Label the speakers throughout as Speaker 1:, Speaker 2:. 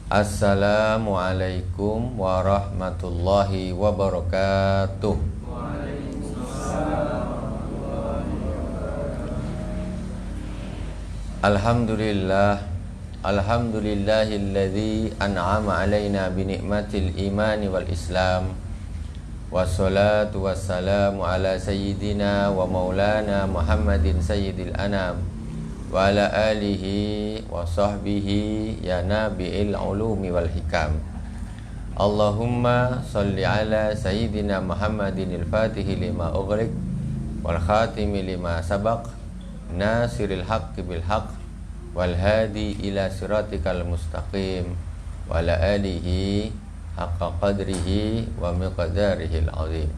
Speaker 1: Assalamualaikum warahmatullahi wabarakatuh. Alhamdulillah, alhamdulillahilladzi an'ama alaina bi ni'matil imani wal islam. Wassalatu wassalamu ala sayyidina wa maulana Muhammadin sayyidil anam wa ala alihi wa sahbihi ya nabi'il ulumi wal hikam. Allahumma salli ala sayyidina Muhammadinil fatihi lima ughliq wal khatimi lima sabaq nasiril haqqi bil haqq wal hadi ila siratikal mustaqim wa ala alihi haqqa qadrihi wa miqdarihil azim.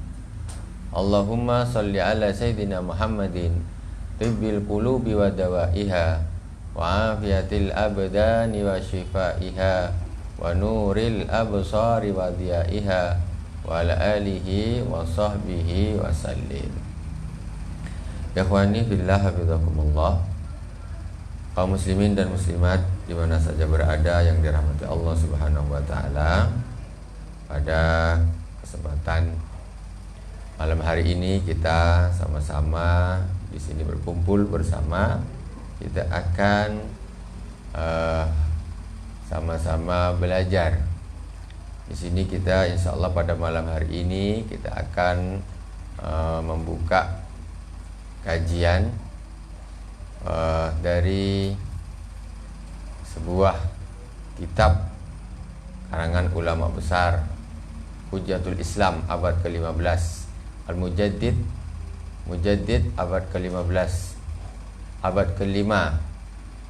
Speaker 1: Allahumma salli ala sayyidina Muhammadin tibbil qulubi wa dawaiha wa afiyatil abdani wa shifaiha wa nuril absari wa diyaiha wa ala alihi wa sahbihi wa sallim. Ikhwani fillah hafizakumullah, kaum muslimin dan muslimat di mana saja berada yang dirahmati Allah Subhanahu wa taala. Pada kesempatan malam hari ini kita sama-sama di sini berkumpul bersama. Kita akan sama-sama belajar. Di sini kita insya Allah pada malam hari ini kita akan membuka kajian dari sebuah kitab karangan ulama besar, Hujjatul Islam abad ke-15, Al-Mujaddid, Mujaddid abad ke-15, abad ke-5,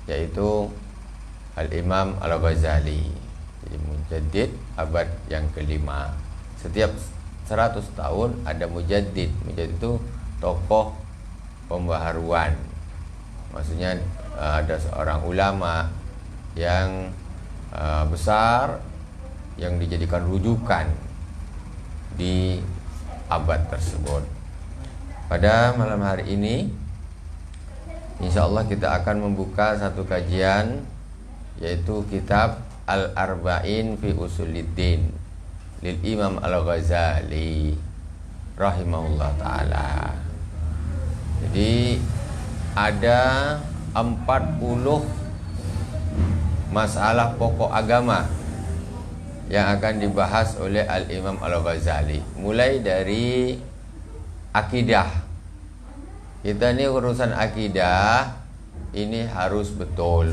Speaker 1: yaitu Al-Imam Al-Ghazali. Jadi Mujaddid abad yang ke-5. Setiap 100 tahun ada Mujaddid. Mujaddid itu tokoh pembaharuan. Maksudnya ada seorang ulama yang besar yang dijadikan rujukan di abad tersebut. Pada malam hari ini insya Allah kita akan membuka satu kajian, yaitu kitab Al-Arba'in fi Usuluddin lil Imam Al-Ghazali rahimahullah ta'ala. Jadi ada 40 masalah pokok agama yang akan dibahas oleh Al-Imam Al-Ghazali. Mulai dari akidah. Kita ini urusan akidah ini harus betul.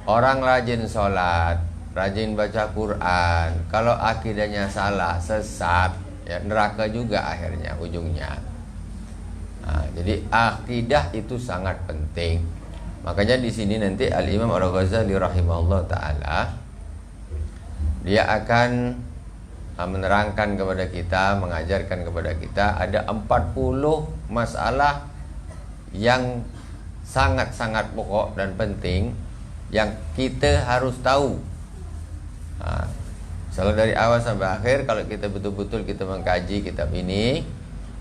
Speaker 1: Orang rajin sholat, rajin baca Quran, kalau akidahnya salah, sesat, ya neraka juga akhirnya, ujungnya. Nah, jadi akidah itu sangat penting. Makanya di sini nanti Al-Imam Al-Ghazali rahimahullah ta'ala dia akan menerangkan kepada kita, mengajarkan kepada kita ada 40 masalah yang sangat-sangat pokok dan penting yang kita harus tahu. Nah, selalu dari awal sampai akhir kalau kita betul-betul kita mengkaji kitab ini,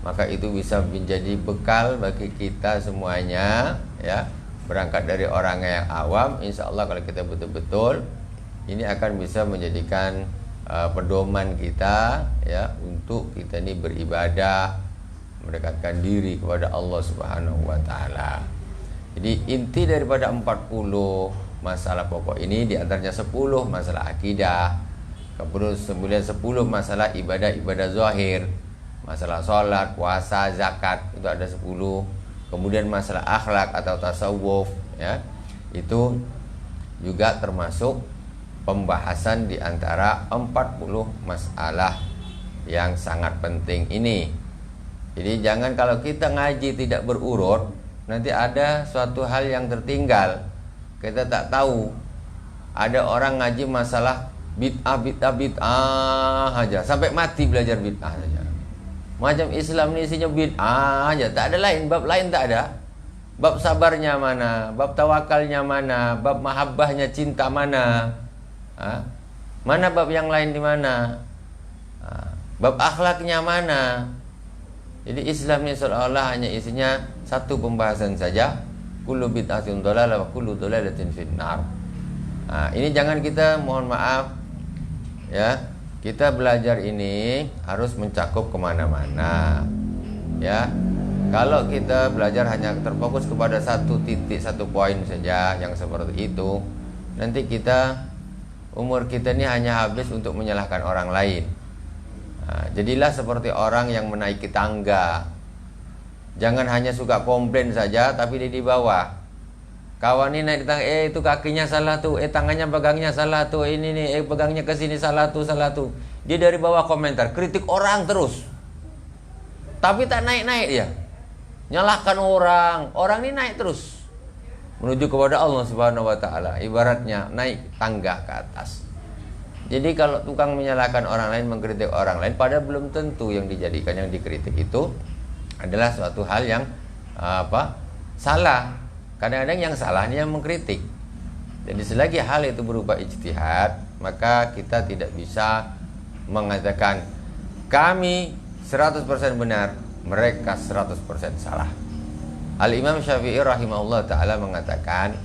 Speaker 1: maka itu bisa menjadi bekal bagi kita semuanya, ya. Berangkat dari orang yang awam, insya Allah kalau kita betul-betul ini akan bisa menjadikan pedoman kita, ya, untuk kita ini beribadah, mendekatkan diri kepada Allah Subhanahu wa taala. Jadi inti daripada 40 masalah pokok ini diantaranya 10 masalah akidah, kemudian 10 masalah ibadah-ibadah zahir, masalah sholat, puasa, zakat, itu ada 10. Kemudian masalah akhlak atau tasawuf, ya, itu juga termasuk pembahasan di antara 40 masalah yang sangat penting ini. Jadi jangan kalau kita ngaji tidak berurut, nanti ada suatu hal yang tertinggal. Kita tak tahu. Ada orang ngaji masalah bid'ah aja, sampai mati belajar bid'ah saja. Macam Islam ini isinya bid'ah aja, tak ada lain, bab lain tak ada. Bab sabarnya mana, bab tawakalnya mana, bab mahabbahnya, cinta mana, mana bab yang lain di mana, bab akhlaknya mana. Jadi Islam ini seolah-olah hanya isinya satu pembahasan saja, kullu bid'atin dhalalah wa kullu dhalalatin finnar. Nah, ini jangan kita, mohon maaf ya, kita belajar ini harus mencakup kemana-mana ya. Kalau kita belajar hanya terfokus kepada satu titik, satu poin saja yang seperti itu, nanti umur kita ini hanya habis untuk menyalahkan orang lain. Nah, jadilah seperti orang yang menaiki tangga. Jangan hanya suka komplain saja, tapi dia di bawah. Kawan ini naik tangga, itu kakinya salah tuh, tangannya pegangnya salah tuh, ini nih, pegangnya ke sini salah tuh, salah tuh. Dia dari bawah komentar, kritik orang terus. Tapi tak naik-naik dia. Nyalahkan orang ini naik terus menuju kepada Allah Subhanahu wa taala. Ibaratnya naik tangga ke atas. Jadi kalau tukang menyalahkan orang lain, mengkritik orang lain, padahal belum tentu yang dijadikan, yang dikritik itu adalah suatu hal yang salah. Kadang-kadang yang salahnya yang mengkritik. Jadi selagi hal itu berupa ijtihad, maka kita tidak bisa mengatakan kami 100% benar, mereka 100% salah. Al-Imam Syafi'i rahimahullah ta'ala mengatakan,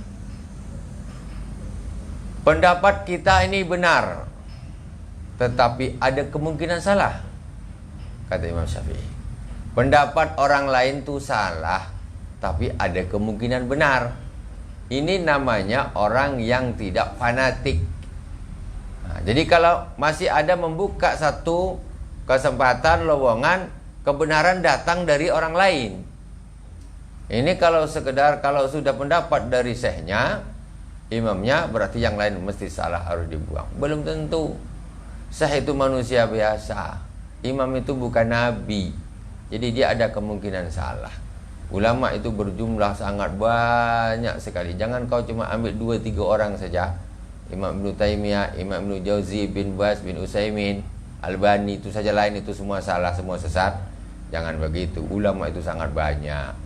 Speaker 1: pendapat kita ini benar, tetapi ada kemungkinan salah. Kata Imam Syafi'i, pendapat orang lain itu salah, tapi ada kemungkinan benar. Ini namanya orang yang tidak fanatik. Nah, jadi kalau masih ada membuka satu kesempatan, lowongan kebenaran datang dari orang lain. Ini kalau sudah pendapat dari syekhnya, imamnya, berarti yang lain mesti salah, harus dibuang. Belum tentu. Syekh itu manusia biasa. Imam itu bukan nabi. Jadi dia ada kemungkinan salah. Ulama itu berjumlah sangat banyak sekali. Jangan kau cuma ambil 2-3 orang saja. Imam Ibn Taimiyah, Imam Ibn Jauzi, bin Baz, bin Utsaimin, Albani, itu saja lain itu semua salah, semua sesat. Jangan begitu. Ulama itu sangat banyak.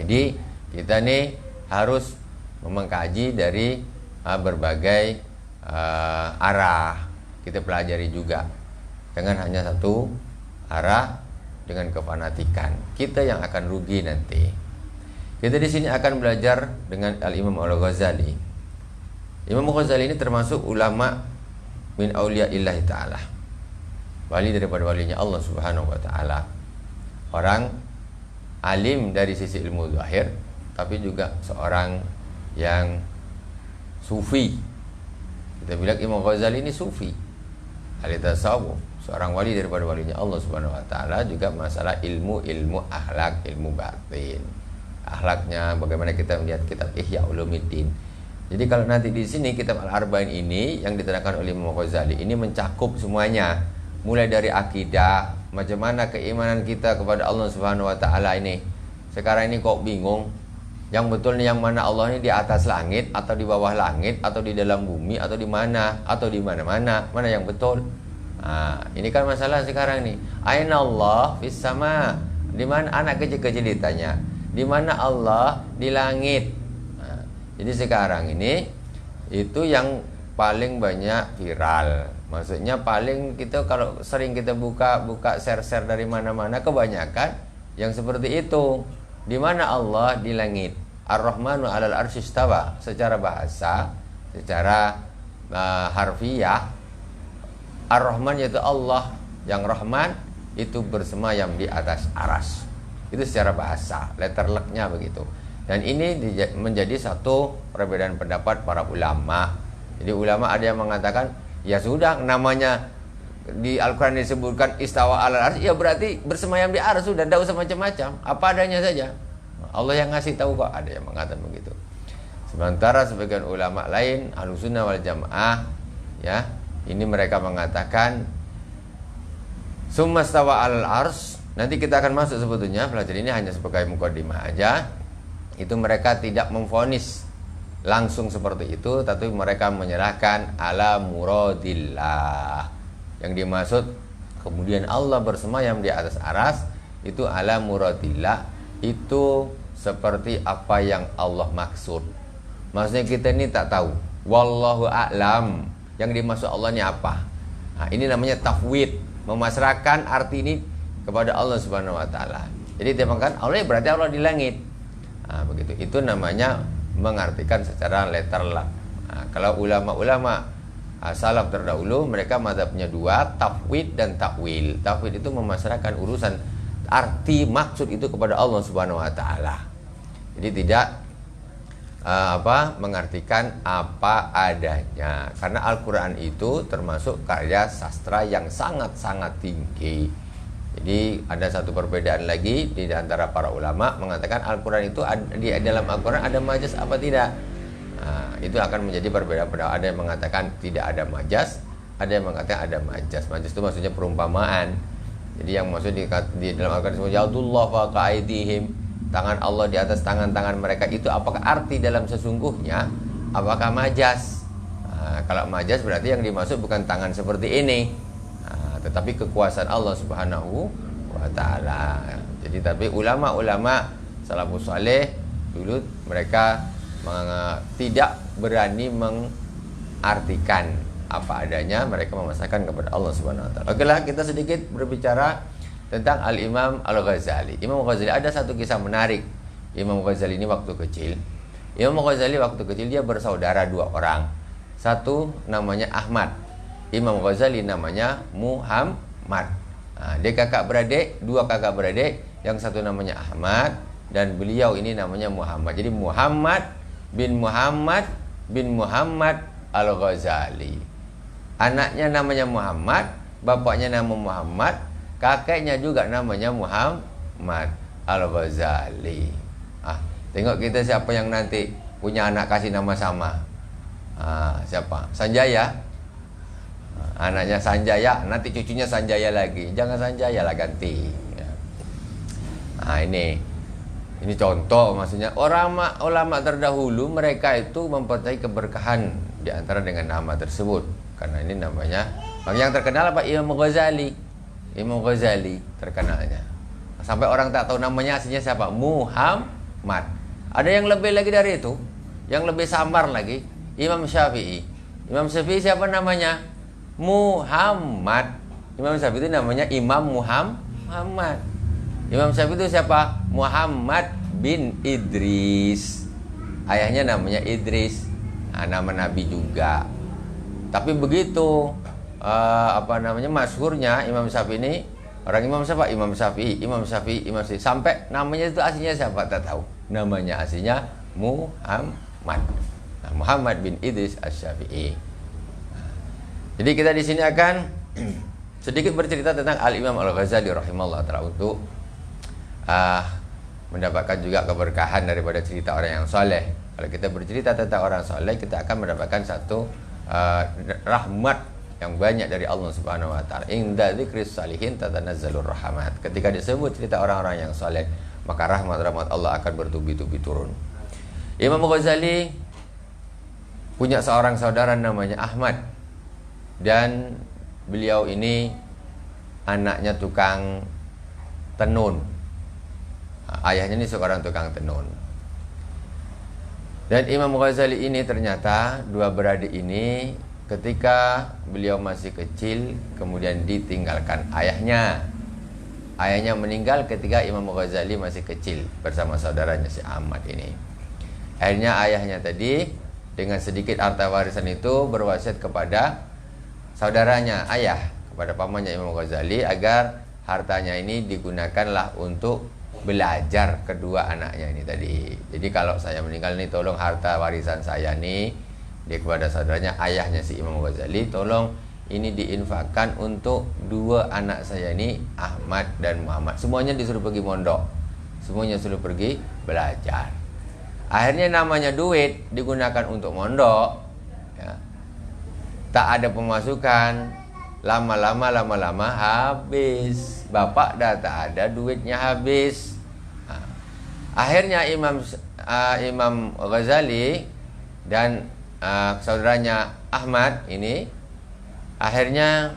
Speaker 1: Jadi kita nih harus mengkaji dari berbagai arah. Kita pelajari juga. Jangan hanya satu arah dengan kefanatikan. Kita yang akan rugi nanti. Kita di sini akan belajar dengan Al-Imam Al-Ghazali. Imam Al-Ghazali ini termasuk ulama min auliyaillah ta'ala. Wali daripada walinya Allah Subhanahu wa ta'ala. Orang alim dari sisi ilmu zahir, tapi juga seorang yang sufi. Kita bilang Imam Ghazali ini sufi, ahli tasawuf, seorang wali daripada walinya Allah Subhanahu wa taala. Juga masalah ilmu akhlak, ilmu batin. Akhlaknya bagaimana kita melihat kitab Ihya Ulumuddin. Jadi kalau nanti di sini kitab Al-Arba'in ini yang diterangkan oleh Imam Ghazali ini mencakup semuanya, mulai dari akidah, macam mana keimanan kita kepada Allah Subhanahu wa taala ini. Sekarang ini kok bingung, yang betul nih yang mana Allah ini di atas langit atau di bawah langit atau di dalam bumi atau di mana atau di mana-mana, mana yang betul? Nah, ini kan masalah sekarang nih. Aina Allah fis sama. Di mana anak kecil-kecil ditanya, di mana Allah di langit. Nah, jadi sekarang ini itu yang paling banyak viral. Maksudnya paling kita kalau sering kita buka share-share dari mana-mana, kebanyakan yang seperti itu. Di mana Allah di langit. Ar-Rahmanu 'alal arsy istawa. Secara bahasa, secara harfiah, Ar-Rahman yaitu Allah, yang Rahman itu bersemayam di atas aras. Itu secara bahasa, letter luck-nya begitu. Dan ini menjadi satu perbedaan pendapat para ulama. Jadi ulama ada yang mengatakan, ya sudah, namanya di Al-Quran disebutkan istawa alal arsy, ya berarti bersemayam di aras, sudah, tidak usah macam-macam, apa adanya saja. Allah yang ngasih tahu kok, ada yang mengatakan begitu. Sementara sebagian ulama lain, Ahlussunnah wal Jamaah, ya, ini mereka mengatakan summa stawa alal arsy. Nanti kita akan masuk sebetulnya, pelajaran ini hanya sebagai mukaddimah aja. Itu mereka tidak memvonis langsung seperti itu, tapi mereka menyerahkan ala muradillah. Yang dimaksud kemudian Allah bersemayam di atas aras, itu ala muradillah, itu seperti apa yang Allah maksud. Maksudnya kita ini tak tahu. Wallahu a'lam. Yang dimaksud Allah ini apa? Nah, ini namanya tafwid, memasrahkan arti ini kepada Allah Subhanahu wa taala. Jadi dia mengatakan Allah berarti Allah di langit. Nah, begitu. Itu namanya mengartikan secara letterlah. Kalau ulama-ulama salaf terdahulu, mereka mazhabnya dua, tafwid dan takwil. Tafwid itu memasrahkan urusan arti maksud itu kepada Allah Subhanahu wa taala. Jadi tidak mengartikan apa adanya. Karena Al-Qur'an itu termasuk karya sastra yang sangat-sangat tinggi. Jadi ada satu perbedaan lagi di antara para ulama mengatakan Al-Qur'an itu di dalam Al-Qur'an ada majaz apa tidak. Itu akan menjadi perbedaan pendapat. Ada yang mengatakan tidak ada majaz, ada yang mengatakan ada majaz. Majaz itu maksudnya perumpamaan. Jadi yang maksud di dalam Al-Qur'an disebut yadullah fawqa aydihim, tangan Allah di atas tangan-tangan mereka, itu apakah arti dalam sesungguhnya? Apakah majaz? Kalau majaz berarti yang dimaksud bukan tangan seperti ini, tetapi kekuasaan Allah Subhanahu wa taala. Jadi tapi ulama-ulama salafus saleh dulu mereka tidak berani mengartikan apa adanya, mereka memasrahkan kepada Allah Subhanahu wa taala. Okelah, kita sedikit berbicara tentang Al-Imam Al-Ghazali. Imam Ghazali, ada satu kisah menarik. Imam Ghazali ini waktu kecil. Imam Ghazali waktu kecil dia bersaudara dua orang. Satu namanya Ahmad. Imam Ghazali namanya Muhammad. Dia kakak beradik, dua kakak beradik. Yang satu namanya Ahmad dan beliau ini namanya Muhammad. Jadi Muhammad bin Muhammad bin Muhammad Al-Ghazali. Anaknya namanya Muhammad, bapaknya nama Muhammad, kakeknya juga namanya Muhammad Al-Ghazali. Tengok kita siapa yang nanti punya anak kasih nama sama. Siapa? Sanjaya. Anaknya Sanjaya, nanti cucunya Sanjaya lagi. Jangan Sanjaya lah, ganti. Ini contoh, maksudnya ulama terdahulu mereka itu mempercayai keberkahan di antara dengan nama tersebut. Karena ini namanya, yang terkenal apa? Imam Ghazali. Imam Ghazali terkenalnya. Sampai orang tak tahu namanya aslinya siapa? Muhammad. Ada yang lebih lagi dari itu, yang lebih samar lagi, Imam Syafi'i. Imam Syafi'i siapa namanya? Muhammad. Imam Syafi'i itu namanya Imam Muhammad. Imam Syafi'i itu siapa? Muhammad bin Idris. Ayahnya namanya Idris. Nama Nabi juga. Tapi begitu masyhurnya Imam Syafi'i ini, orang Imam siapa? Imam Syafi'i. Sampai namanya itu aslinya siapa? Tak tahu. Namanya aslinya Muhammad. Muhammad bin Idris Asy-Syafi'i. Jadi kita di sini akan sedikit bercerita tentang Al-Imam Al-Ghazali rahimahullah ta'ala untuk mendapatkan juga keberkahan daripada cerita orang yang soleh. Kalau kita bercerita tentang orang soleh, kita akan mendapatkan satu rahmat yang banyak dari Allah Subhanahu wa taala. Inda dzikris salihin tatanazzalur rahmat. Ketika disebut cerita orang-orang yang soleh, maka rahmat-rahmat Allah akan bertubi-tubi turun. Imam Ghazali punya seorang saudara namanya Ahmad, dan beliau ini anaknya tukang tenun. Ayahnya ini seorang tukang tenun. Dan Imam Ghazali ini ternyata dua beradik ini ketika beliau masih kecil kemudian ditinggalkan ayahnya. Ayahnya meninggal ketika Imam Ghazali masih kecil bersama saudaranya si Ahmad ini. Akhirnya ayahnya tadi dengan sedikit harta warisan itu berwasiat kepada saudaranya, kepada pamannya Imam Ghazali, agar hartanya ini digunakanlah untuk belajar kedua anaknya ini tadi. Jadi kalau saya meninggal nih, tolong harta warisan saya nih, dia kepada saudaranya, ayahnya si Imam Ghazali, tolong ini diinfakkan untuk dua anak saya ini, Ahmad dan Muhammad. Semuanya disuruh pergi mondok, semuanya suruh pergi belajar. Akhirnya namanya duit digunakan untuk mondok, ya. Tak ada pemasukan, lama-lama habis. Bapak dah tak ada, duitnya habis. Akhirnya Imam Ghazali dan saudaranya Ahmad ini akhirnya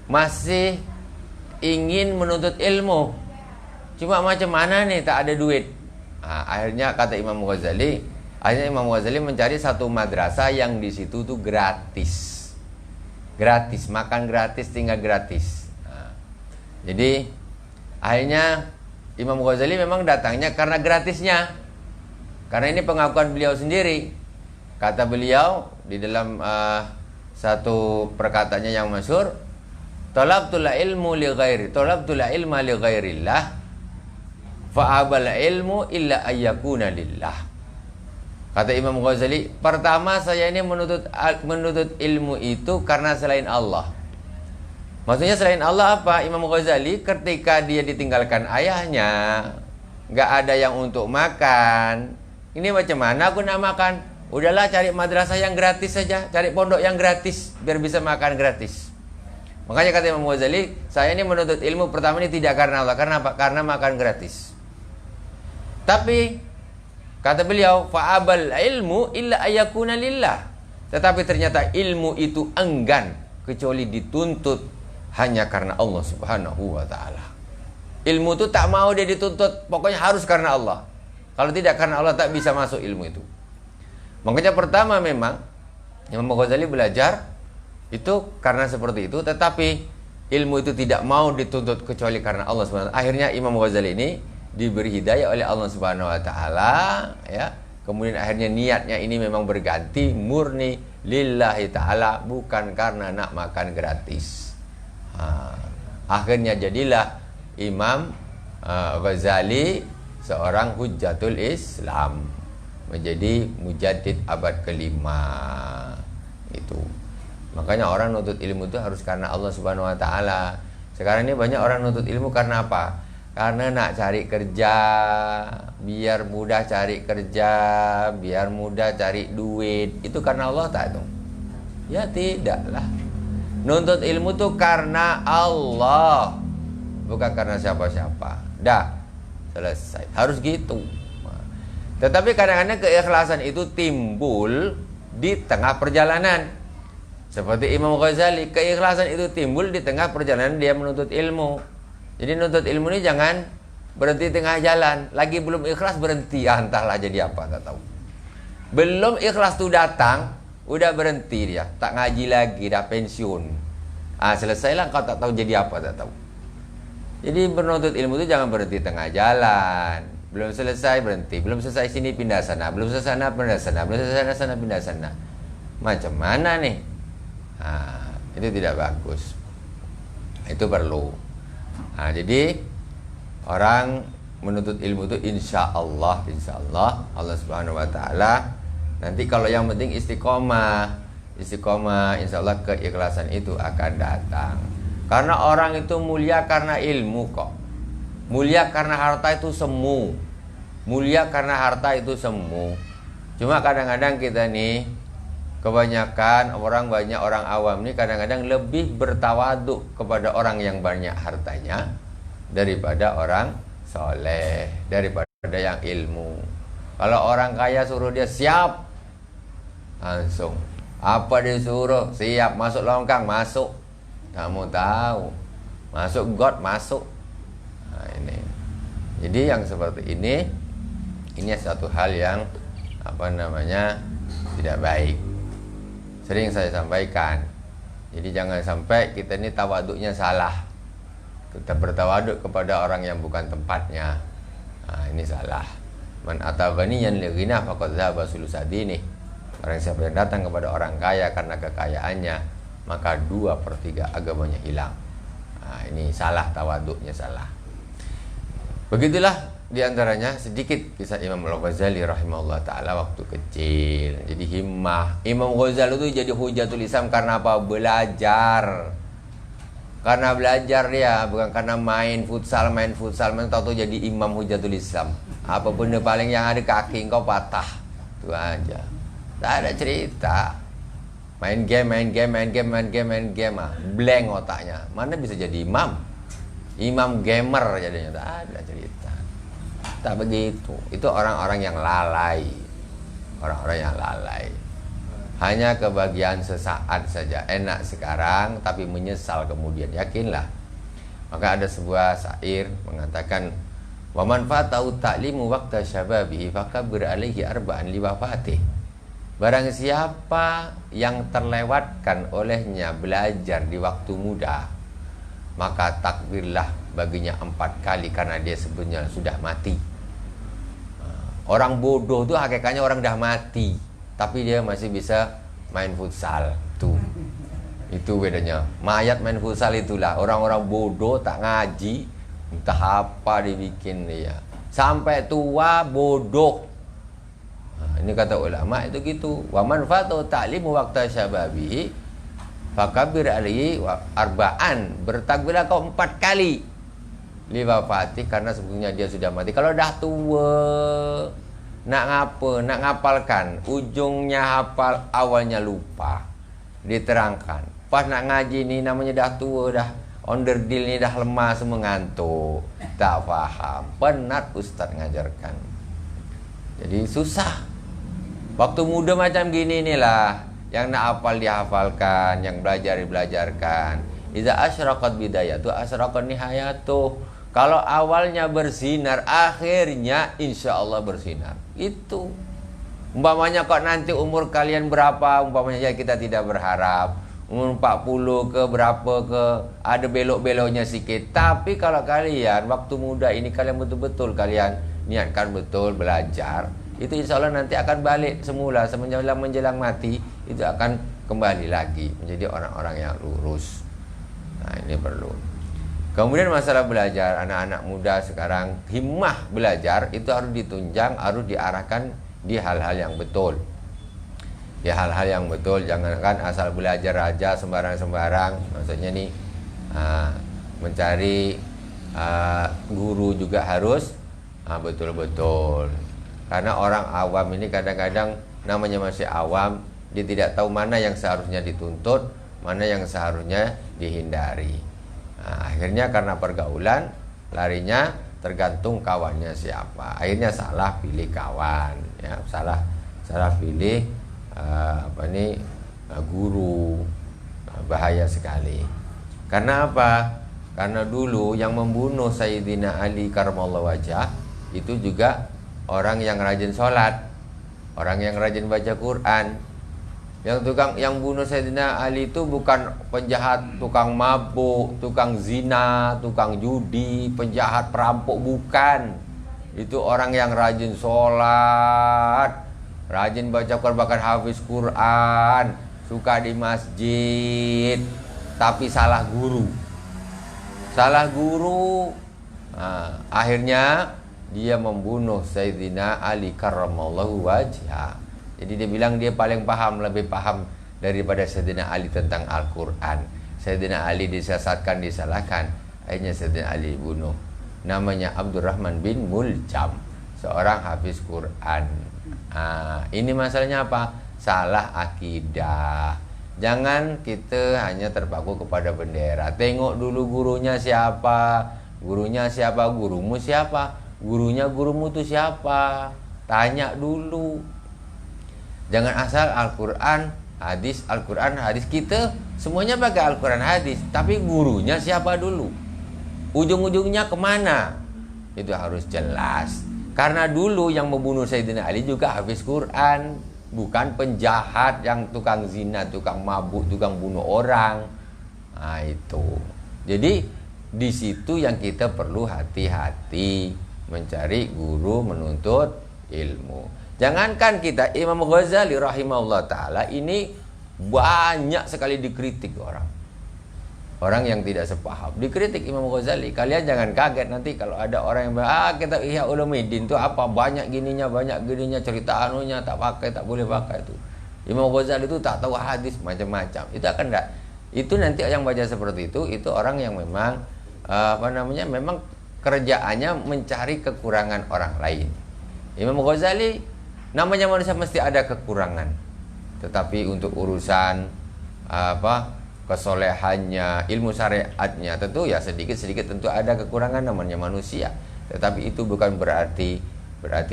Speaker 1: masih ingin menuntut ilmu. Cuma macam mana nih, tak ada duit. Akhirnya kata Imam Ghazali, Imam Ghazali mencari satu madrasah yang di situ tuh gratis, makan gratis, tinggal gratis. Jadi akhirnya Imam Ghazali memang datangnya karena gratisnya, karena ini pengakuan beliau sendiri. Kata beliau di dalam satu perkataannya yang masyhur, talabtul ilmu li ghairi, talabtul ilma li ghairillah, fa abal ilmu illa ayyakuna lillah. Kata Imam Ghazali, pertama saya ini menuntut ilmu itu karena selain Allah. Maksudnya selain Allah apa? Imam Ghazali ketika dia ditinggalkan ayahnya, nggak ada yang untuk makan. Ini macam mana aku nak makan? Udahlah cari madrasah yang gratis saja, cari pondok yang gratis biar bisa makan gratis. Makanya kata Imam Ghazali, saya ini menuntut ilmu pertama ini tidak karena Allah. Karena apa? Karena makan gratis. Tapi kata beliau, fa'abal ilmu illa ayakuna lillah. Tetapi ternyata ilmu itu enggan kecuali dituntut hanya karena Allah Subhanahu wa ta'ala. Ilmu itu tak mau dia dituntut, pokoknya harus karena Allah. Kalau tidak karena Allah tak bisa masuk ilmu itu. Makanya pertama memang Imam Ghazali belajar itu karena seperti itu, tetapi ilmu itu tidak mau dituntut kecuali karena Allah Subhanahu wa ta'ala. Akhirnya Imam Ghazali ini diberi hidayah oleh Allah Subhanahu wa ta'ala, ya. Kemudian akhirnya niatnya ini memang berganti murni lillahi ta'ala, bukan karena nak makan gratis. Akhirnya jadilah Imam Ghazali seorang hujjatul Islam, menjadi mujaddid abad kelima. Itu makanya orang nuntut ilmu itu harus karena Allah Subhanahu wa ta'ala. Sekarang ini banyak orang nuntut ilmu karena apa? Karena nak cari kerja, biar mudah cari kerja, biar mudah cari duit. Itu karena Allah tak itu? Ya tidaklah. Nuntut ilmu itu karena Allah, bukan karena siapa-siapa. Dah, selesai. Harus gitu. Tetapi kadang-kadang keikhlasan itu timbul di tengah perjalanan. Seperti Imam Ghazali, keikhlasan itu timbul di tengah perjalanan dia menuntut ilmu. Jadi nuntut ilmu ini jangan berhenti tengah jalan. Lagi belum ikhlas berhenti, entahlah jadi apa, tak tahu. Belum ikhlas tuh datang, udah berhenti dia, tak ngaji lagi, dah pensiun. Selesailah kau tak tahu jadi apa, tak tahu. Jadi menuntut ilmu itu jangan berhenti tengah jalan. Belum selesai berhenti, belum selesai sini pindah sana, belum selesai sana pindah sana, belum selesai sana pindah sana. Macam mana nih? Itu tidak bagus. Itu perlu. Jadi orang menuntut ilmu itu insya Allah Allah Subhanahu wa ta'ala nanti kalau yang penting istiqomah insya Allah keikhlasan itu akan datang. Karena orang itu mulia karena ilmu kok. Mulia karena harta itu semu. Mulia karena harta itu semu. Cuma kadang-kadang kita nih, kebanyakan banyak orang awam ini kadang-kadang lebih bertawaduk kepada orang yang banyak hartanya daripada orang soleh, daripada yang ilmu. Kalau orang kaya suruh dia siap, langsung. Apa disuruh? Siap. Masuk longkang, masuk. Kamu tahu. Masuk got, masuk. Ini. Jadi yang seperti ini satu hal yang tidak baik. Sering saya sampaikan. Jadi jangan sampai kita ini tawaduknya salah. Kita bertawaduk kepada orang yang bukan tempatnya. Ini salah. Man ata ghaniyan li ghina faqad dhaba sulusadini. Orang siapa yang datang kepada orang kaya karena kekayaannya, maka 2/3 agamanya hilang. Ini salah, tawaduknya salah. Begitulah diantaranya sedikit kisah Imam Al-Ghazali rahimahullah ta'ala waktu kecil. Jadi himmah Imam Ghazali itu jadi hujatul Islam karena apa? Belajar. Karena belajar dia, bukan karena main futsal tahu jadi imam hujatul Islam. Apa benda paling yang ada kaki engkau patah. Itu aja. Tak ada cerita. Main game. Blank otaknya. Mana bisa jadi imam? Imam gamer jadinya. Tak ada cerita. Tak begitu. Itu orang-orang yang lalai. Hanya kebahagiaan sesaat saja. Enak sekarang tapi menyesal kemudian. Yakinlah. Maka ada sebuah syair mengatakan, wa man fatahu ta'limu waqta syababihi fakabbir alaihi arba'an li wafatih. Barang siapa yang terlewatkan olehnya belajar di waktu muda, maka takbirlah baginya 4 kali karena dia sebenarnya sudah mati. Orang bodoh itu hakikatnya orang dah mati. tapi dia masih bisa main futsal. Itu bedanya. Mayat main futsal itulah orang-orang bodoh tak ngaji, entah apa dibikin dia. Sampai tua bodoh. Nah, ini kata ulama itu gitu. Wa man fatu ta'limu waqta syababi fakabir alaihi arba'an. Bertakbirlah kau 4 kali. Liwafati, karena sebetulnya dia sudah mati. Kalau dah tua, nak ngapa? Nak ngapalkan, ujungnya hafal, awalnya lupa. Diterangkan. Pas nak ngaji ni namanya dah tua, dah onderdil ni dah lemah, semua ngantuk, tak faham, penat ustaz ngajarkan. Jadi susah. Waktu muda macam gini inilah yang nak hafal dihafalkan, yang belajar dibelajarkan. Iza asyraqat bidayatu asyraqat nihayatuh. Kalau awalnya bersinar, akhirnya insya Allah bersinar. Itu. Umpamanya kok nanti umur kalian berapa, umpamanya kita tidak berharap. Umur 40 ke berapa ke, ada belok-beloknya sikit. Tapi kalau kalian waktu muda ini kalian betul-betul kalian niatkan betul belajar, itu insya Allah nanti akan balik semula. Menjelang mati, itu akan kembali lagi menjadi orang-orang yang lurus. Nah, ini perlu. Kemudian masalah belajar, anak-anak muda sekarang himmah belajar itu harus ditunjang, harus diarahkan di hal-hal yang betul. Di hal-hal yang betul, jangankan asal belajar aja sembarang-sembarang. Maksudnya nih mencari guru juga harus betul-betul. Karena orang awam ini kadang-kadang namanya masih awam, dia tidak tahu mana yang seharusnya dituntut, mana yang seharusnya dihindari. Nah, akhirnya karena pergaulan larinya tergantung kawannya siapa. Akhirnya salah pilih kawan, ya, salah pilih guru. Bahaya sekali. Karena apa? Karena dulu yang membunuh Sayyidina Ali karramallahu wajhah itu juga orang yang rajin sholat, orang yang rajin baca Quran. Yang bunuh Sayyidina Ali itu bukan penjahat, tukang mabuk, tukang zina, tukang judi, penjahat, perampok, bukan. Itu orang yang rajin sholat, rajin baca Quran, bahkan hafiz Quran, suka di masjid, tapi salah guru. Nah, akhirnya dia membunuh Sayyidina Ali karramallahu wajhah. Jadi dia bilang dia paling paham, lebih paham daripada Sayyidina Ali tentang Al-Quran. Sayyidina Ali disesatkan, disalahkan, akhirnya Sayyidina Ali dibunuh. Namanya Abdurrahman bin Muljam, seorang hafiz Quran. Ini masalahnya apa? Salah akidah. Jangan kita hanya terpaku kepada bendera. Tengok dulu gurunya siapa, gurumu siapa, gurumu itu siapa. Tanya dulu. Jangan asal Al-Quran, hadis, kita semuanya pakai Al-Quran, hadis, tapi gurunya siapa dulu? Ujung-ujungnya kemana? Itu harus jelas. Karena dulu yang membunuh Sayyidina Ali juga hafiz Quran, bukan penjahat yang tukang zina, tukang mabuk, tukang bunuh orang. Nah, itu. Jadi di situ yang kita perlu hati-hati mencari guru, menuntut ilmu. Jangankan kita, Imam Ghazali rahimahullah ta'ala ini banyak sekali dikritik orang yang tidak sepaham. Dikritik Imam Ghazali. Kalian jangan kaget nanti kalau ada orang yang bilang, kitab Ihya Ulumuddin itu apa, banyak gininya, cerita anunya, tak boleh pakai itu. Imam Ghazali itu tak tahu hadis, macam-macam. Itu akan enggak. Itu nanti yang baca seperti itu orang yang memang memang kerjaannya mencari kekurangan orang lain. Imam Ghazali, namanya manusia mesti ada kekurangan, tetapi untuk urusan kesolehannya, ilmu syariatnya, tentu ya sedikit-sedikit tentu ada kekurangan, namanya manusia. Tetapi itu bukan berarti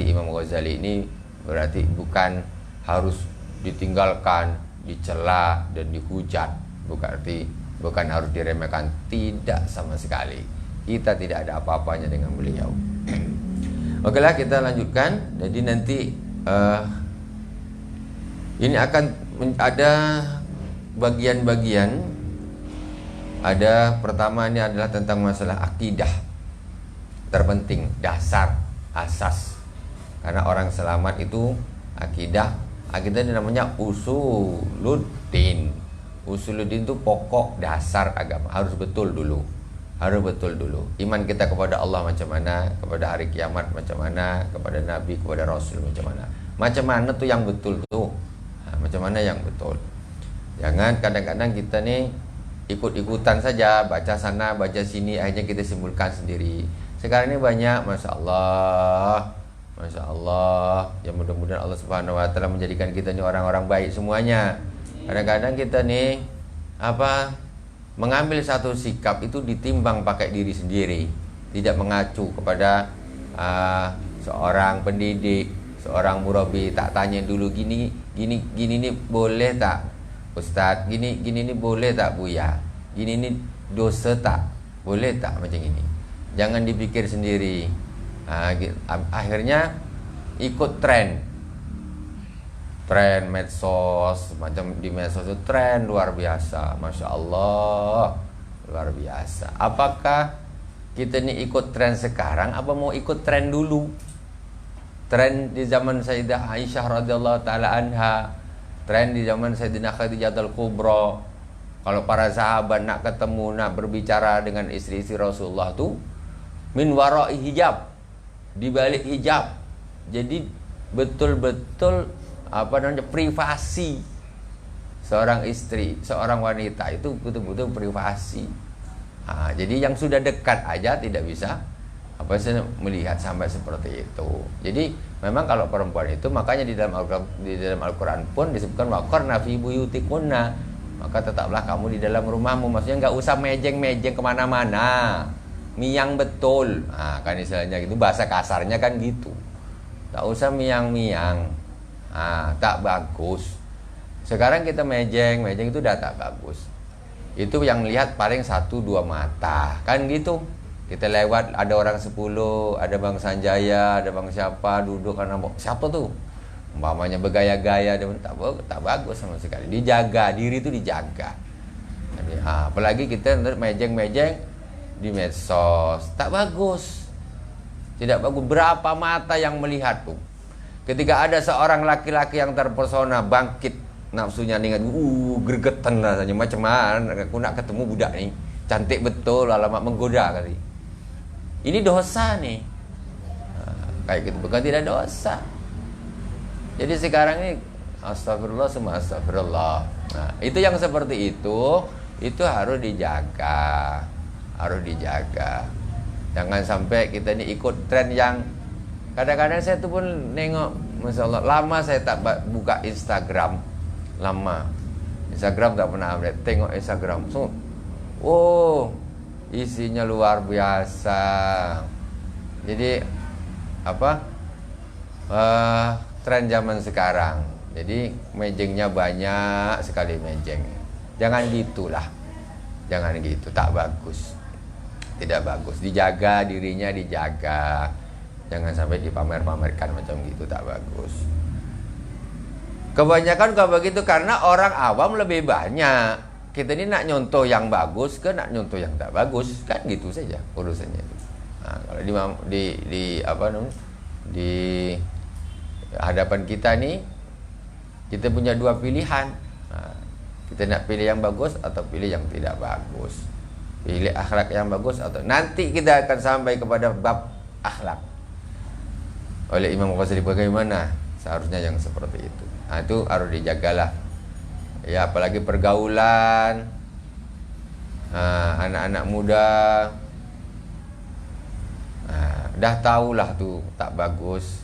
Speaker 1: Imam Ghazali ini berarti bukan harus ditinggalkan, dicela dan dihujat, bukan harus diremehkan, tidak sama sekali. Kita tidak ada apa-apanya dengan beliau. Okelah, kita lanjutkan. Jadi nanti ini akan ada bagian-bagian. Ada pertama ini adalah tentang masalah akidah, terpenting, dasar, asas. Karena orang selamat itu akidah Kita ini namanya usuluddin. Usuluddin itu pokok dasar agama. Harus betul dulu. Harus betul dulu. Iman kita kepada Allah macam mana, kepada hari kiamat macam mana, kepada Nabi, kepada Rasul macam mana. Macam mana tuh yang betul tuh? Macam mana yang betul? Jangan kadang-kadang kita nih ikut-ikutan saja, baca sana, baca sini, akhirnya kita simpulkan sendiri. Sekarang ini banyak, Masya Allah, Masya Allah. Ya mudah-mudahan Allah Subhanahu Wa Taala menjadikan kita ini orang-orang baik semuanya. Kadang-kadang kita nih mengambil satu sikap itu ditimbang pakai diri sendiri, tidak mengacu kepada seorang pendidik, seorang murabi. Tak tanya dulu gini nih boleh tak Ustadz, gini nih boleh tak Buya, gini nih dosa tak, boleh tak, macam ini. Jangan dipikir sendiri. Akhirnya ikut tren medsos. Macam di medsos itu tren luar biasa, Masya Allah, luar biasa. Apakah kita ini ikut tren sekarang apa mau ikut tren dulu? Tren di zaman Sayyidah Aisyah radhiyallahu taala anha, tren di zaman Sayyidina Khadijah al-Kubra. Kalau para sahabat nak ketemu, nak berbicara dengan istri-istri Rasulullah tuh min wara'i hijab, di balik hijab. Jadi betul-betul privasi. Seorang istri, seorang wanita itu betul-betul privasi. Jadi yang sudah dekat aja tidak bisa melihat sampai seperti itu. Jadi memang kalau perempuan itu, makanya di dalam Al-Quran pun disebutkan waqarna fi buyutikunna, maka tetaplah kamu di dalam rumahmu. Maksudnya nggak usah mejeng-mejeng kemana-mana, miang betul. Kan istilahnya gitu, bahasa kasarnya kan gitu. Tak usah miang-miang, tak bagus. Sekarang kita mejeng itu udah tak bagus. Itu yang lihat paling 1-2 mata, kan gitu. Kita lewat, ada orang 10, ada Bang Sanjaya, ada Bang siapa duduk, karena siapa tuh umpamanya bergaya-gaya, tak bagus sama sekali. Dijaga, diri itu dijaga. Jadi, apalagi kita mejeng-mejeng di medsos, tak bagus, tidak bagus. Berapa mata yang melihat tuh? Ketika ada seorang laki-laki yang terpesona, bangkit nafsunya dengan gregetan rasanya, macam mana aku nak ketemu budak nih, cantik betul, alamat menggoda kali. Ini dosa nih. Kayak gitu, bukan tidak dosa. Jadi sekarang ini astagfirullah semua astagfirullah. Itu yang seperti itu harus dijaga. Harus dijaga. Jangan sampai kita ini ikut tren yang kadang-kadang saya tuh pun nengok, Masya Allah, lama saya tak buka Instagram. Lama Instagram tak pernah update. Tengok Instagram, isinya luar biasa. Jadi tren zaman sekarang. Jadi mejengnya banyak sekali mejeng. Jangan gitulah. Jangan gitu, tak bagus. Tidak bagus. Dijaga dirinya, dijaga. Jangan sampai dipamer-pamerkan macam gitu, tak bagus. Kebanyakan kalau begitu karena orang awam lebih banyak. Kita ini nak nyontoh yang bagus ke nak nyontoh yang tak bagus, kan gitu saja urusannya itu. Kalau di hadapan kita nih, kita punya 2 pilihan. Kita nak pilih yang bagus atau pilih yang tidak bagus. Pilih akhlak yang bagus atau nanti kita akan sampai kepada bab akhlak. Oleh Imam Ghazali bagaimana seharusnya yang seperti itu. Itu harus dijagalah. Ya, apalagi pergaulan anak-anak muda, dah tahulah tuh tak bagus.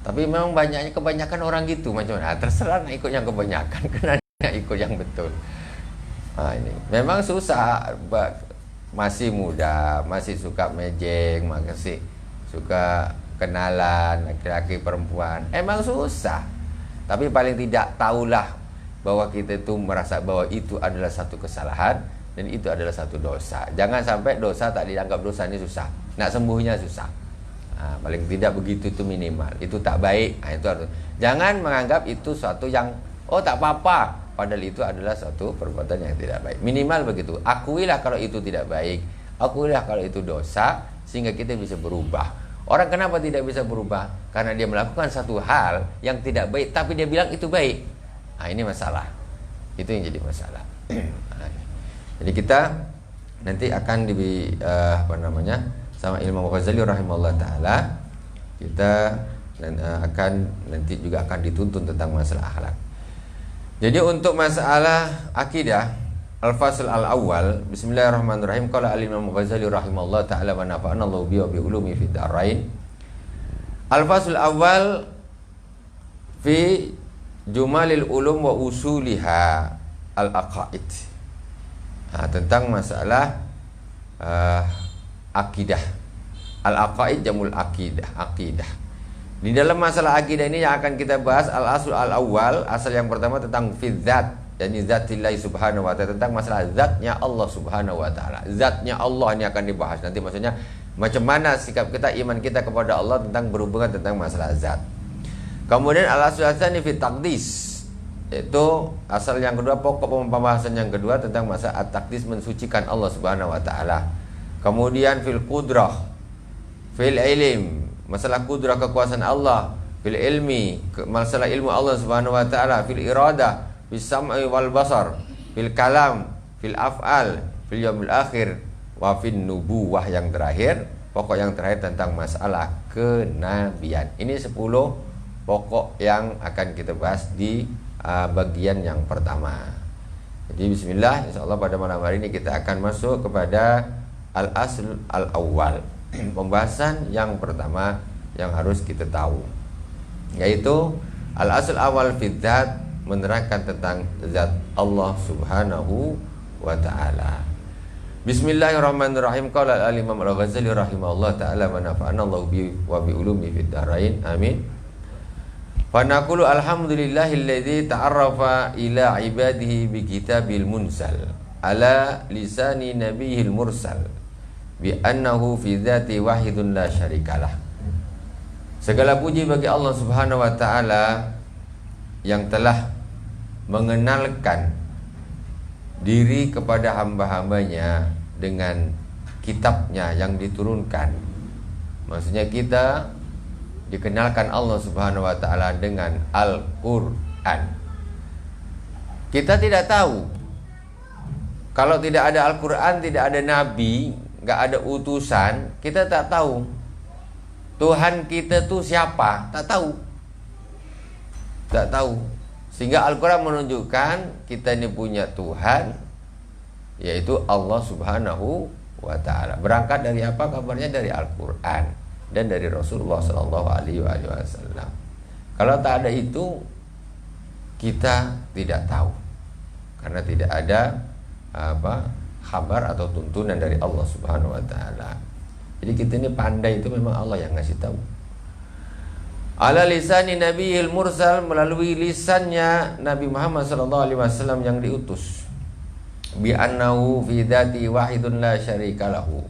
Speaker 1: Tapi memang kebanyakan orang gitu macam mana. Terserah nak ikut yang kebanyakan, kena ikut yang betul. Ini memang susah. Masih muda, masih suka mejeng, masih suka kenalan laki-laki perempuan. Emang susah. Tapi paling tidak tahulah bahwa kita itu merasa bahwa itu adalah satu kesalahan dan itu adalah satu dosa. Jangan sampai dosa tak dianggap dosa, ini susah. Nak sembuhnya susah. Paling tidak begitu itu minimal. Itu tak baik. Itu harus. Jangan menganggap itu suatu yang tak apa-apa. Padahal itu adalah suatu perbuatan yang tidak baik. Minimal begitu. Akuilah kalau itu tidak baik. Akuilah kalau itu dosa, sehingga kita bisa berubah. Orang kenapa tidak bisa berubah? Karena dia melakukan satu hal yang tidak baik, tapi dia bilang itu baik. Nah, ini masalah. Itu yang jadi masalah. Jadi kita nanti akan sama Imam Ghazali rahimahullah taala, kita akan nanti juga akan dituntun tentang masalah akhlak. Jadi untuk masalah akidah, al-fasl al-awwal, bismillahirrahmanirrahim, qala al-Imam Ghazali rahimahullah taala wa nafa'ana Allah bi ulumi fid darain. Al-fasl awal fi jumalil ulum wa usuliha al-aqaid. Tentang masalah akidah. Al-aqaid jamul aqidah. Di dalam masalah akidah ini yang akan kita bahas al-asl al-awwal, asal yang pertama tentang fidzat, yakni zatillah subhanahu wa ta'ala, tentang masalah zatnya Allah subhanahu wa ta'ala. Zatnya Allah ini akan dibahas nanti, maksudnya macam mana sikap kita, iman kita kepada Allah tentang berhubungan tentang masalah zat. Kemudian al-asl al-tsani fi taqdis, yaitu asal yang kedua, pokok pembahasan yang kedua tentang masalah at-taqdis, mensucikan Allah subhanahu wa ta'ala. Kemudian fil qudrah, fil ilm, masalah kudrah kekuasaan Allah, fil ilmi, masalah ilmu Allah subhanahu wa ta'ala, fil iradah, fil sam'i wal basar, fil kalam, fil af'al, fil yaumil akhir, wa fin nubuwah yang terakhir, pokok yang terakhir tentang masalah kenabian. Ini 10 pokok yang akan kita bahas di bagian yang pertama. Jadi bismillah, insyaallah pada malam hari ini kita akan masuk kepada al-asl al-awwal. Pembahasan yang pertama yang harus kita tahu, yaitu al-asl awal fi dzat, menerangkan tentang zat Allah subhanahu wa ta'ala. Bismillahirrahmanirrahim. Qala al-Imam al-Ghazali rahimahullah ta'ala wa nafa'ana Allah bi wa bi ulumi fid darain. Amin. Fa naqulu alhamdulillahilladzi ta'arrafa ila ibadihi bi kitabil munsal ala lisani nabiyil mursal bi annahu fi dzati wahidun la syarikalah. Segala puji bagi Allah subhanahu wa ta'ala yang telah mengenalkan diri kepada hamba-hambanya dengan kitabnya yang diturunkan. Maksudnya kita dikenalkan Allah subhanahu wa ta'ala dengan Al-Quran. Kita tidak tahu, kalau tidak ada Al-Quran, tidak ada Nabi, nggak ada utusan, kita tak tahu Tuhan kita tuh siapa, tak tahu. Sehingga Al-Quran menunjukkan kita ini punya Tuhan, yaitu Allah subhanahu wa ta'ala. Berangkat dari apa kabarnya? Dari Al-Quran dan dari Rasulullah sallallahu alaihi wasallam. Kalau tak ada itu, kita tidak tahu, karena tidak ada kabar atau tuntunan dari Allah subhanahu wa ta'ala. Jadi kita ini pandai itu memang Allah yang ngasih tahu. Ala lisani nabiyil mursal, melalui lisannya Nabi Muhammad sallallahu alaihi wasallam yang diutus. Bi annahu fi dzati wahidun la syarika lahu,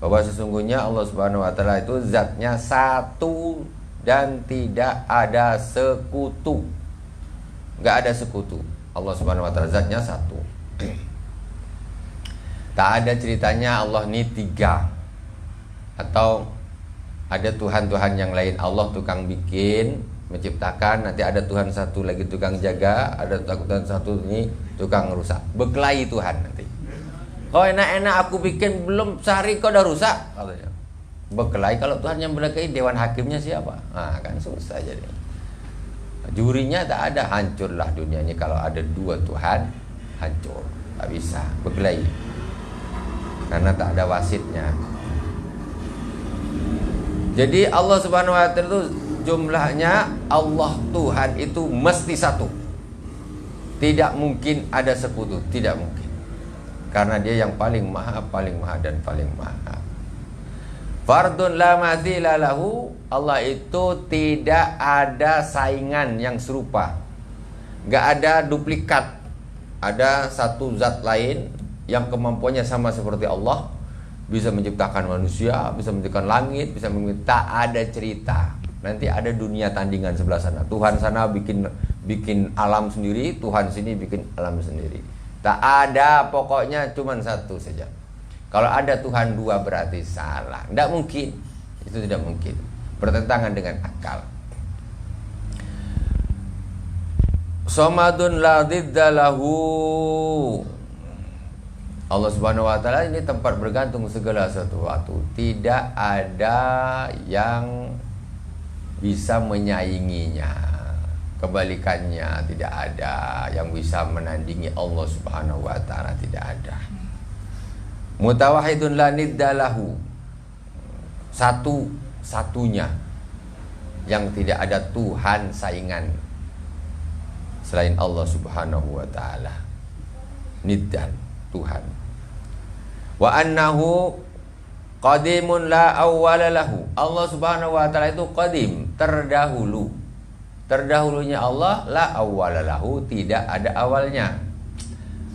Speaker 1: bahwa sesungguhnya Allah subhanahu wa ta'ala itu zatnya satu dan tidak ada sekutu. Enggak ada sekutu. Allah subhanahu wa ta'ala zatnya satu. Tak ada ceritanya Allah ini 3 atau ada Tuhan-Tuhan yang lain. Allah tukang bikin, menciptakan, nanti ada Tuhan satu lagi tukang jaga, ada Tuhan satu ini tukang rusak. Berkelahi Tuhan nanti. Kau enak-enak aku bikin, belum sehari kau udah rusak, katanya. Berkelahi. Kalau Tuhan yang berkelahi, dewan hakimnya siapa? Nah, kan susah jadi. Jurinya tak ada, hancurlah dunia ini kalau ada 2 Tuhan, hancur. Tak bisa berkelahi, karena tak ada wasitnya. Jadi Allah subhanahu wa ta'ala itu jumlahnya, Allah Tuhan itu mesti satu. Tidak mungkin ada sekutu, tidak mungkin. Karena dia yang paling maha dan paling maha. Fardun la matsila lahu, Allah itu tidak ada saingan yang serupa. Gak ada duplikat. Ada satu zat lain yang kemampuannya sama seperti Allah, bisa menciptakan manusia, bisa menciptakan langit, bisa tak ada cerita. Nanti ada dunia tandingan sebelah sana. Tuhan sana bikin alam sendiri, Tuhan sini bikin alam sendiri. Tak ada, pokoknya cuma satu saja. Kalau ada Tuhan 2 berarti salah. Tidak mungkin. Itu tidak mungkin, bertentangan dengan akal. Somadun la diddalahu. Allah Subhanahu wa taala ini tempat bergantung segala sesuatu. Tidak ada yang bisa menyainginya. Kebalikannya, tidak ada yang bisa menandingi Allah Subhanahu wa taala, tidak ada. Mutawahhidun la niddalahu. Satu-satunya yang tidak ada Tuhan saingan selain Allah Subhanahu wa taala. Niddan, Tuhan. Wa annahu qadimun la awwala lahu. Allah Subhanahu wa taala itu qadim, terdahulu. Terdahulunya Allah, la awwala lahu, tidak ada awalnya.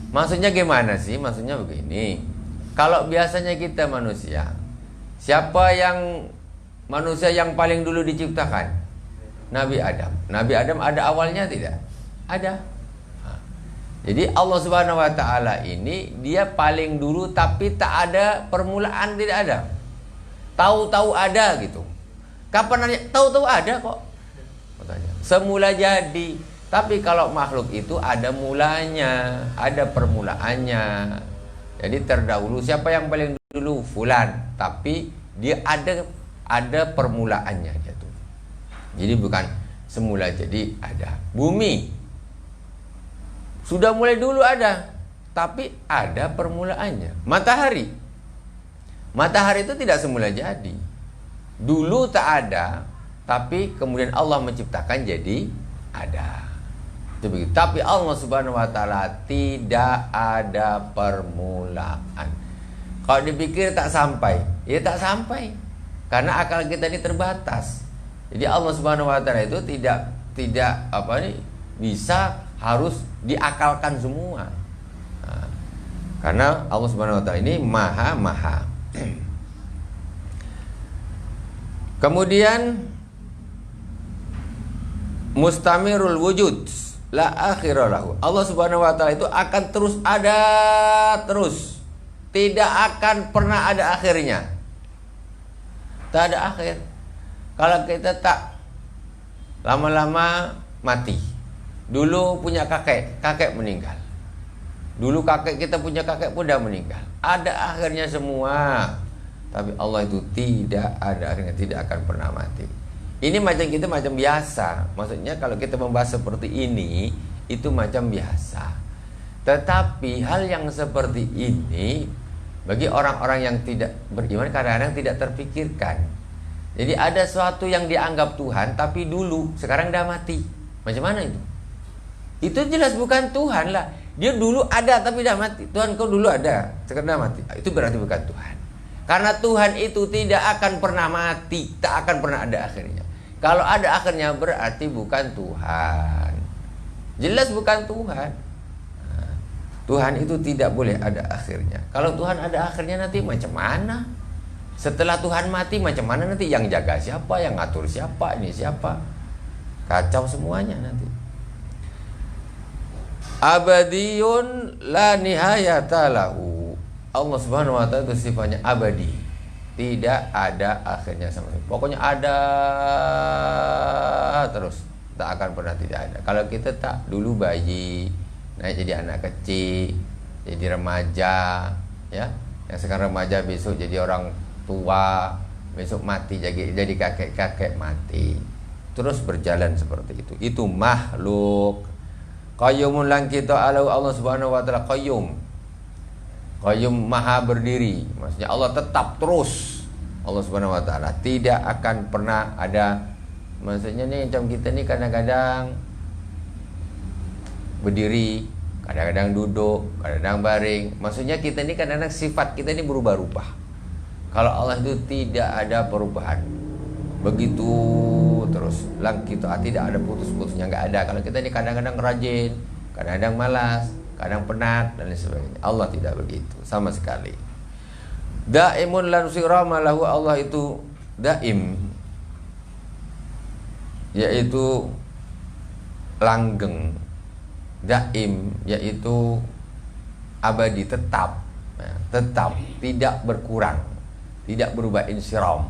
Speaker 1: Maksudnya gimana sih? Maksudnya begini. Kalau biasanya kita manusia, siapa yang manusia yang paling dulu diciptakan? Nabi Adam. Nabi Adam ada awalnya tidak? Ada. Jadi Allah Subhanahu wa taala ini dia paling dulu tapi tak ada permulaan, tidak ada. Tahu-tahu ada gitu. Kapan nanya? Tahu-tahu ada kok. Katanya. Semula jadi. Tapi kalau makhluk itu ada mulanya, ada permulaannya. Jadi terdahulu siapa yang paling dulu? Fulan. Tapi dia ada permulaannya dia tuh. Jadi bukan semula jadi ada. Bumi sudah mulai dulu ada, tapi ada permulaannya. Matahari itu tidak semula jadi. Dulu tak ada, tapi kemudian Allah menciptakan jadi ada. Itu begitu. Tapi Allah Subhanahu wa taala tidak ada permulaan. Kalau dipikir tak sampai, ya tak sampai. Karena akal kita ini terbatas. Jadi Allah Subhanahu wa taala itu tidak bisa harus diakalkan semua. Nah, karena Allah Subhanahu wa taala ini maha. Kemudian mustamirul wujud la akhira lahu. Allah Subhanahu wa taala itu akan terus ada terus. Tidak akan pernah ada akhirnya. Tak ada akhir. Kalau kita tak lama-lama mati. Dulu punya kakek meninggal. Dulu kakek kita punya kakek pun dah meninggal. Ada akhirnya semua. Tapi Allah itu tidak ada akhirnya, tidak akan pernah mati. Ini macam kita macam biasa. Maksudnya kalau kita membahas seperti ini, itu macam biasa. Tetapi hal yang seperti ini bagi orang-orang yang tidak beriman kadang-kadang tidak terpikirkan. Jadi ada sesuatu yang dianggap Tuhan tapi dulu, sekarang dah mati. Macam mana itu? Itu jelas bukan Tuhan lah. Dia dulu ada tapi dah mati. Tuhan kau dulu ada, sekarang dah mati. Itu berarti bukan Tuhan. Karena Tuhan itu tidak akan pernah mati, tak akan pernah ada akhirnya. Kalau ada akhirnya berarti bukan Tuhan. Jelas bukan Tuhan. Nah, Tuhan itu tidak boleh ada akhirnya. Kalau Tuhan ada akhirnya nanti macam mana? Setelah Tuhan mati macam mana nanti? Yang jaga siapa? Yang ngatur siapa? Ini siapa? Kacau semuanya nanti. Abadiyun la nihayata lahu. Allah Subhanahu wa taala itu sifatnya abadi. Tidak ada akhirnya sama sekali. Pokoknya ada terus, tak akan pernah tidak ada. Kalau kita tak dulu bayi, naik jadi anak kecil, jadi remaja, ya. Yang sekarang remaja besok jadi orang tua, besok mati jadi kakek-kakek mati. Terus berjalan seperti itu. Itu makhluk. Qayyumun lan kita Allah Subhanahu wa taala qayyum. Qayyum maha berdiri. Maksudnya Allah tetap terus. Allah Subhanahu wa taala tidak akan pernah ada. Maksudnya nih macam kita nih kadang-kadang berdiri, kadang-kadang duduk, kadang-kadang baring. Maksudnya kita ini kadang-kadang sifat kita ini berubah-ubah. Kalau Allah itu tidak ada perubahan. Begitu terus lang kita tidak ada putus-putusnya, nggak ada. Kalau kita ini kadang-kadang rajin, kadang-kadang malas, kadang penat dan lain sebagainya. Allah tidak begitu sama sekali. Daimun lan sirama lahu. Allah itu daim, yaitu langgeng. Daim yaitu abadi, tetap, tetap, tidak berkurang, tidak berubah. Insiram,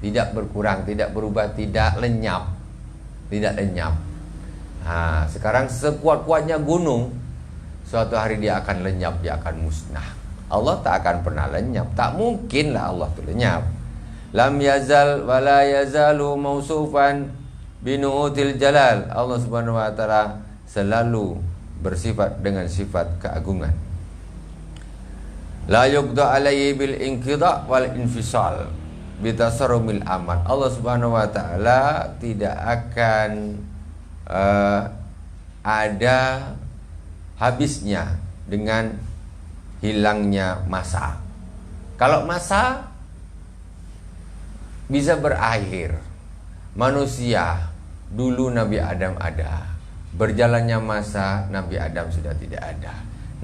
Speaker 1: tidak berkurang, tidak berubah, tidak lenyap, tidak lenyap. Nah, sekarang sekuat-kuatnya gunung, suatu hari dia akan lenyap, dia akan musnah. Allah tak akan pernah lenyap, tak mungkinlah Allah itu lenyap. Lam yazal wa la yazalu mausufan binu'util jalal. Allah Subhanahu wa taala selalu bersifat dengan sifat keagungan. La yuqda alaihi bil inqidha wal infisal bitasarrumil amal. Allah Subhanahu wa taala tidak akan ada habisnya dengan hilangnya masa. Kalau masa bisa berakhir, manusia dulu Nabi Adam ada, berjalannya masa Nabi Adam sudah tidak ada.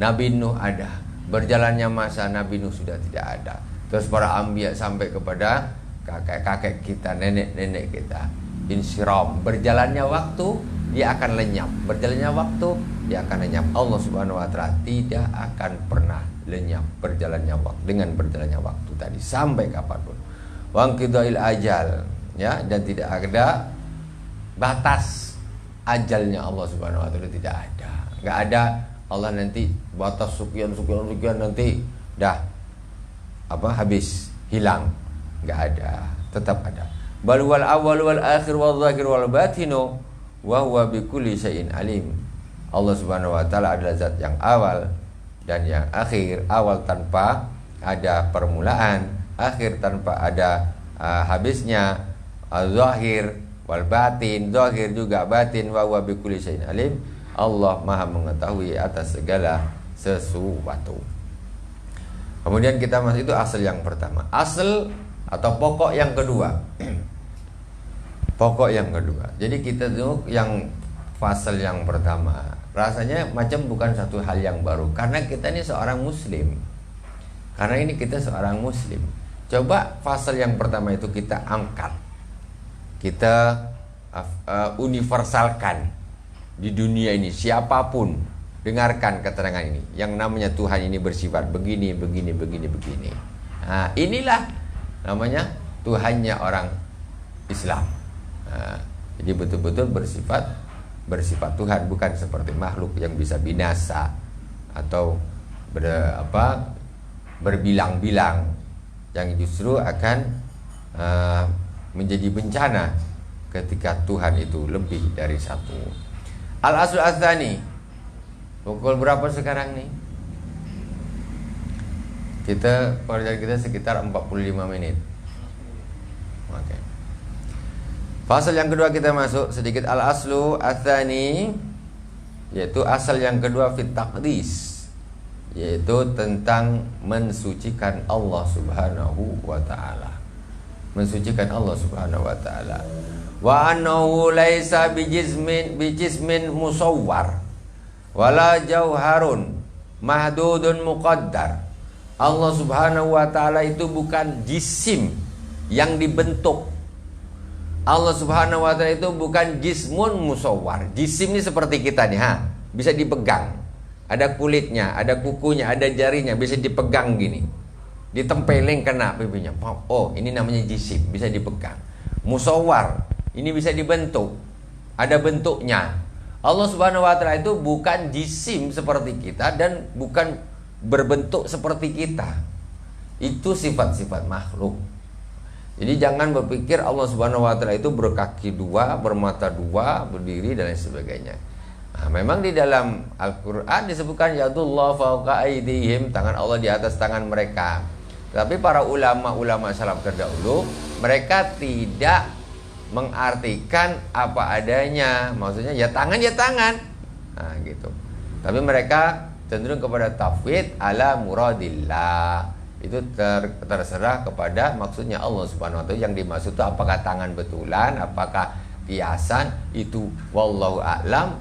Speaker 1: Nabi Nuh ada, berjalannya masa Nabi Nuh sudah tidak ada. Terus para anbiya sampai kepada kakek-kakek kita, nenek-nenek kita. Insiram, berjalannya waktu dia akan lenyap, berjalannya waktu dia akan lenyap. Allah Subhanahu wa taala tidak akan pernah lenyap berjalannya waktu, dengan berjalannya waktu tadi sampai kapanpun. Wangqidail ajal, ya, dan tidak ada batas ajalnya Allah Subhanahu wa taala, tidak ada. Enggak ada Allah nanti batas sekian nanti dah habis, hilang. Enggak ada, tetap ada. Bal wal awwal wal akhir wal zahir wal batinu wa huwa bikulli syai'in alim. Allah Subhanahu wa taala adalah zat yang awal dan yang akhir, awal tanpa ada permulaan, akhir tanpa ada habisnya, zahir wal batin, zahir juga batin, wa huwa bikulli syai'in alim. Allah Maha mengetahui atas segala sesuatu. Kemudian kita masuk, itu asal yang pertama. Asal atau pokok yang kedua. Pokok yang kedua. Jadi kita tuh yang fasal yang pertama, rasanya macam bukan satu hal yang baru, karena kita ini seorang muslim. Karena ini kita seorang muslim. Coba fasal yang pertama itu kita angkat, kita universalkan di dunia ini. Siapapun dengarkan keterangan ini, yang namanya Tuhan ini bersifat begini. Nah, inilah namanya Tuhannya orang Islam. Nah, jadi betul-betul bersifat Tuhan, bukan seperti makhluk yang bisa binasa atau berbilang-bilang, yang justru akan menjadi bencana ketika Tuhan itu lebih dari satu. Al-aslu ats-tsani. Pukul berapa sekarang nih? Pekerjaan kita sekitar 45 menit. Oke. Fasal yang kedua kita masuk sedikit. Al-aslu ats-tsani, yaitu asal yang kedua fit taqdis, yaitu tentang mensucikan Allah Subhanahu wa taala. Mensucikan Allah Subhanahu wa taala. Wa annahu laisa bijismin musawwar wala jauharun mahdudun muqaddar. Allah Subhanahu wa taala itu bukan jisim yang dibentuk. Allah Subhanahu wa taala itu bukan jismun musawwar. Jisim ini seperti kita nih, bisa dipegang. Ada kulitnya, ada kukunya, ada jarinya, bisa dipegang gini. Ditempelin kena pipinya. Oh, ini namanya jisim, bisa dipegang. Musawwar, ini bisa dibentuk, ada bentuknya. Allah Subhanahu wa taala itu bukan jisim seperti kita dan bukan berbentuk seperti kita. Itu sifat-sifat makhluk. Jadi jangan berpikir Allah Subhanahu wa taala itu berkaki dua, bermata dua, berdiri dan lain sebagainya. Nah, memang di dalam Al-Qur'an disebutkan yadullah fawqa aydihim, tangan Allah di atas tangan mereka. Tapi para ulama salaf terdahulu, mereka tidak mengartikan apa adanya. Maksudnya ya tangan. Nah, gitu. Tapi mereka cenderung kepada tafwid ala muradillah. Itu terserah kepada maksudnya Allah Subhanahu wa taala. Yang dimaksud itu apakah tangan betulan, apakah kiasan, itu wallahu a'lam,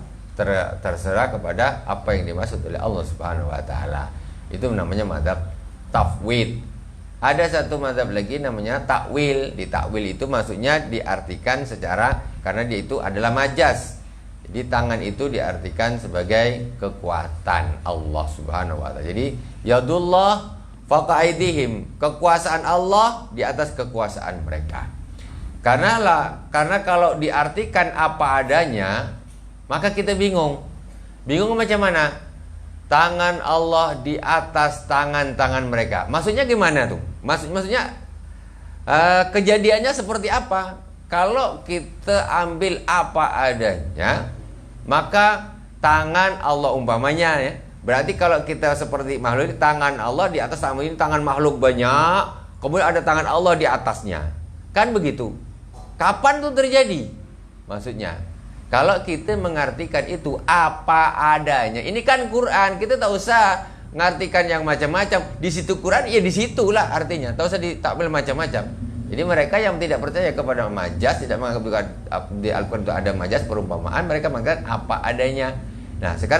Speaker 1: terserah kepada apa yang dimaksud oleh Allah Subhanahu wa taala. Itu namanya mazhab tafwid. Ada satu mazhab lagi namanya takwil. Di takwil itu maksudnya diartikan secara, karena dia itu adalah majaz. Jadi tangan itu diartikan sebagai kekuatan Allah Subhanahu wa taala. Jadi yadullah fawqa aydihim, kekuasaan Allah di atas kekuasaan mereka. Karena kalau diartikan apa adanya, maka kita bingung. Bingung macam mana? Tangan Allah di atas tangan-tangan mereka. Maksudnya gimana tuh? Maksudnya kejadiannya seperti apa? Kalau kita ambil apa adanya, maka tangan Allah umpamanya ya. Berarti kalau kita seperti makhluk, tangan Allah di atas tangan ini, tangan makhluk banyak, kemudian ada tangan Allah di atasnya. Kan begitu. Kapan tuh terjadi? Maksudnya, kalau kita mengartikan itu apa adanya. Ini kan Quran, kita tak usah ngartikan yang macam-macam. Di situ Quran, ya di situlah artinya. Tak usah ditakwil macam-macam. Jadi mereka yang tidak percaya kepada majas, tidak menganggap di Al-Quran itu ada majas perumpamaan, mereka mengatakan apa adanya. Nah, sekarang